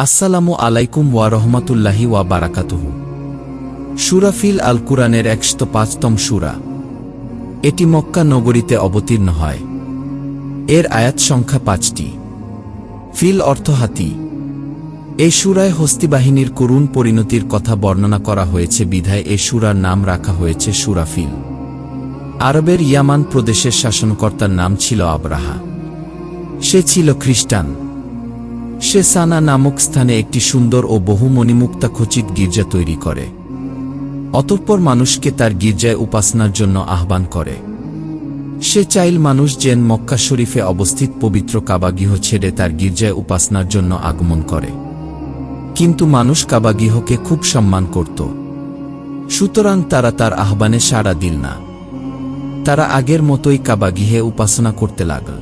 আসসালামু আলাইকুম ওয়া রহমাতুল্লাহি ওয়া বারাকাতুহু। সূরা ফিল আল কুরআনের ১০৫তম সূরা। এটি মক্কা নগরীতে অবতীর্ণ হয়। এর আয়াত সংখ্যা ৫টি। ফিল অর্থ হাতি। এই সূরায় হস্তি বাহিনীর করুণ পরিণতির কথা বর্ণনা করা হয়েছে বিধায় এ সূরার নাম রাখা হয়েছে সূরা ফিল। আরবের ইয়ামান প্রদেশের শাসনকর্তার নাম ছিল আবরাহা। সে ছিল খ্রিস্টান। সে সানা নামক স্থানে একটি সুন্দর ও বহু মণিমুক্তা খচিত গির্জা তৈরি করে। অতঃপর মানুষকে তার গির্জায় উপাসনার জন্য আহ্বান করে। সে চাইল মানুষ যেন মক্কা শরীফে অবস্থিত পবিত্র কাবাগৃহ ছেড়ে তার গির্জায় উপাসনার জন্য আগমন করে। কিন্তু মানুষ কাবাগৃহকে খুব সম্মান করত। সুতরাং তারা তার আহ্বানে সাড়া দিল না। তারা আগের মতোই কাবাগৃহে উপাসনা করতে লাগল।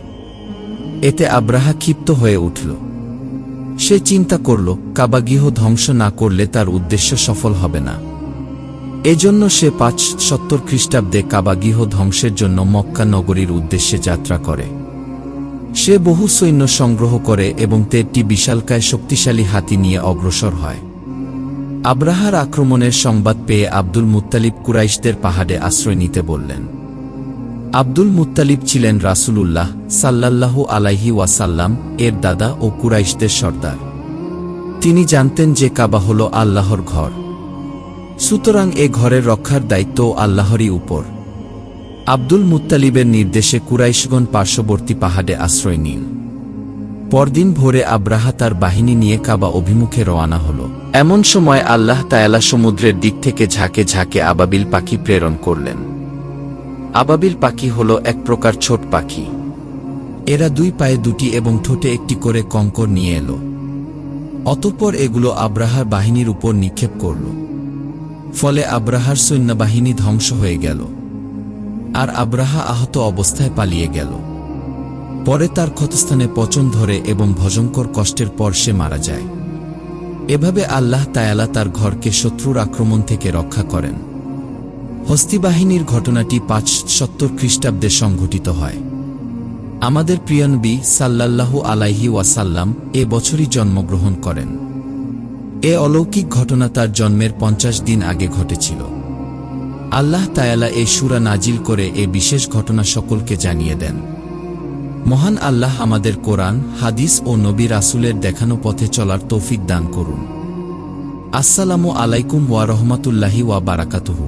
এতে আব্রাহা ক্ষিপ্ত হয়ে উঠল। সে চিন্তা করল, কাবাগৃহ ধ্বংস না করলে তার উদ্দেশ্য সফল হবে না। এজন্য সে ৫৭০ খ্রিস্টাব্দে কাবাগৃহ ধ্বংসের জন্য মক্কা নগরীর উদ্দেশ্যে যাত্রা করে। সে বহু সৈন্য সংগ্রহ করে এবং ১৩টি বিশালকায় শক্তিশালী হাতি নিয়ে অগ্রসর হয়। আব্রাহার আক্রমণের সংবাদ পেয়ে আব্দুল মুত্তালিব কুরাইশদের পাহাড়ে আশ্রয় নিতে বললেন। আব্দুল মুত্তালিব ছিলেন রাসূলুল্লাহ সাল্লাল্লাহু আলাইহি ওয়াসাল্লাম এর দাদা ও কুরাইশদের সর্দার। তিনি জানতেন যে কাবা হল আল্লাহর ঘর। সুতরাং এ ঘরের রক্ষার দায়িত্ব আল্লাহরই উপর। আব্দুল মুত্তালিবের নির্দেশে কুরাইশগণ পার্শ্ববর্তী পাহাড়ে আশ্রয় নিল। পরদিন ভোরে আব্রাহা তার বাহিনী নিয়ে কাবা অভিমুখে রওয়ানা হল। এমন সময় আল্লাহ তাআলা সমুদ্রের দিক থেকে ঝাঁকে ঝাঁকে আবাবিল পাখি প্রেরণ করলেন। আবাবিল পাখি হল এক প্রকার ছোট পাখি। এরা দুই পায়ে দুটি এবং ঠোঁটে একটি করে কঙ্কর নিয়ে এলো। অতঃপর এগুলো আব্রাহার বাহিনীর উপর নিক্ষেপ করল। ফলে আব্রাহার সৈন্যবাহিনী ধ্বংস হয়ে গেল। আর আব্রাহা আহত অবস্থায় পালিয়ে গেল। পরে তার ক্ষতস্থানে পচন ধরে এবং ভয়ঙ্কর কষ্টের পর সে মারা যায়। এভাবে আল্লাহ তাআলা তার ঘরকে শত্রুর আক্রমণ থেকে রক্ষা করেন। হস্তিবাহিনীর ঘটনাটি ৫৭০ খ্রিস্টাব্দে সংঘটিত হয়। আমাদের প্রিয় নবী সাল্লাল্লাহু আলাইহি ওয়াসাল্লাম এ বছরই জন্মগ্রহণ করেন। এ অলৌকিক ঘটনা তার জন্মের ৫০ দিন আগে ঘটেছিল। আল্লাহ তাআলা এই সূরা নাজিল করে এ বিশেষ ঘটনা সকলকে জানিয়ে দেন। মহান আল্লাহ আমাদের কোরআন, হাদিস ও নবী রাসূলের দেখানো পথে চলার তৌফিক দান করুন। আসসালামু আলাইকুম ওয়া রহমাতুল্লাহি ওয়া বারাকাতুহু।